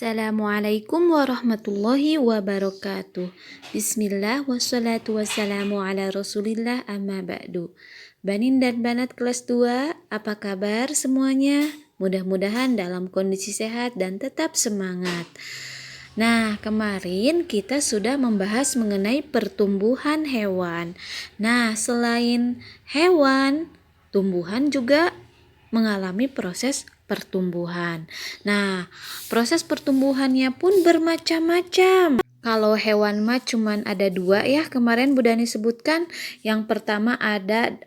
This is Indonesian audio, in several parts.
Assalamualaikum warahmatullahi wabarakatuh. Bismillah wassalatu wassalamu ala rasulillah amma ba'du. Banin dan banat kelas 2, apa kabar semuanya? Mudah-mudahan dalam kondisi sehat dan tetap semangat. Nah, kemarin kita sudah membahas mengenai pertumbuhan hewan. Nah, selain hewan, tumbuhan juga mengalami proses pertumbuhan. Nah, proses pertumbuhannya pun bermacam-macam. Kalau hewan mah cuman ada 2 ya, kemarin Bu Dani sebutkan. Yang pertama ada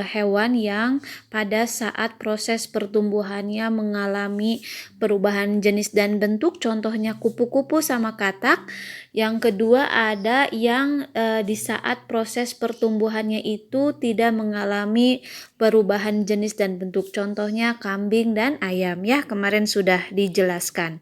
hewan yang pada saat proses pertumbuhannya mengalami perubahan jenis dan bentuk, contohnya kupu-kupu sama katak. Yang kedua ada yang di saat proses pertumbuhannya itu tidak mengalami perubahan jenis dan bentuk, contohnya kambing dan ayam ya, kemarin sudah dijelaskan.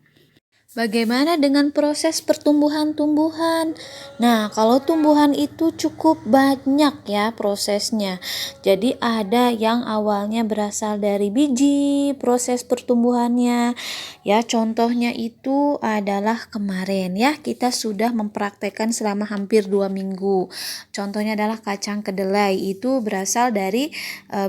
Bagaimana dengan proses pertumbuhan tumbuhan? Nah, kalau tumbuhan itu cukup banyak ya prosesnya. Jadi ada yang awalnya berasal dari biji, proses pertumbuhannya. Ya, contohnya itu adalah kemarin ya, kita sudah mempraktekkan selama hampir 2 minggu. Contohnya adalah kacang kedelai, itu berasal dari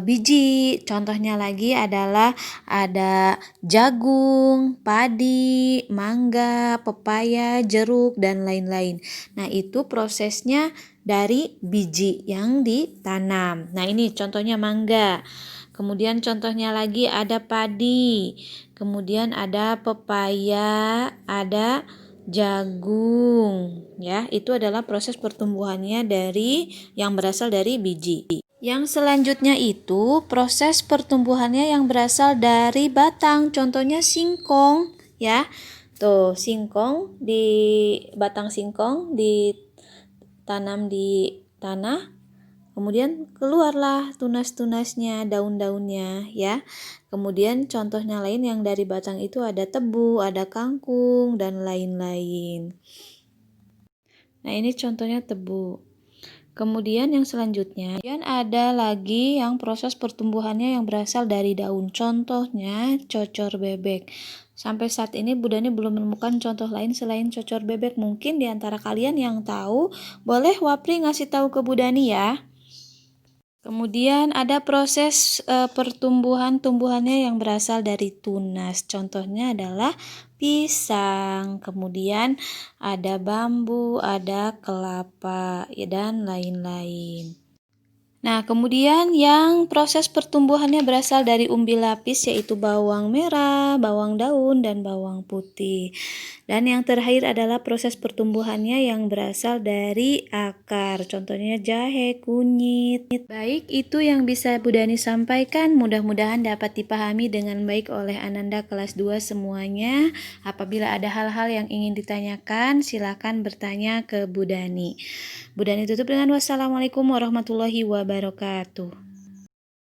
biji. Contohnya lagi adalah ada jagung, padi, mangga, pepaya, jeruk, dan lain-lain. Nah, itu prosesnya dari biji yang ditanam. Nah, ini contohnya mangga. Kemudian contohnya lagi ada padi. Kemudian ada pepaya, ada jagung. Ya, itu adalah proses pertumbuhannya dari yang berasal dari biji. Yang selanjutnya itu proses pertumbuhannya yang berasal dari batang, contohnya singkong ya. Tuh, singkong, di batang singkong ditanam di tanah, kemudian keluarlah tunas-tunasnya, daun-daunnya ya. Kemudian contohnya lain yang dari batang itu ada tebu, ada kangkung, dan lain-lain. Nah, ini contohnya tebu. Kemudian yang selanjutnya, ada lagi yang proses pertumbuhannya yang berasal dari daun, contohnya cocor bebek. Sampai saat ini Bu Dani belum menemukan contoh lain selain cocor bebek. Mungkin di antara kalian yang tahu, boleh Wapri ngasih tahu ke Bu Dani ya. Kemudian ada proses pertumbuhan tumbuhannya yang berasal dari tunas. Contohnya adalah pisang, kemudian ada bambu, ada kelapa, dan lain-lain. Nah, kemudian yang proses pertumbuhannya berasal dari umbi lapis, yaitu bawang merah, bawang daun, dan bawang putih. Dan yang terakhir adalah proses pertumbuhannya yang berasal dari akar, contohnya jahe, kunyit. Baik, itu yang bisa Bu Dani sampaikan. Mudah-mudahan dapat dipahami dengan baik oleh Ananda kelas 2 semuanya. Apabila ada hal-hal yang ingin ditanyakan, silakan bertanya ke Bu Dani. Bu Dani tutup dengan wassalamualaikum warahmatullahi wabarakatuh.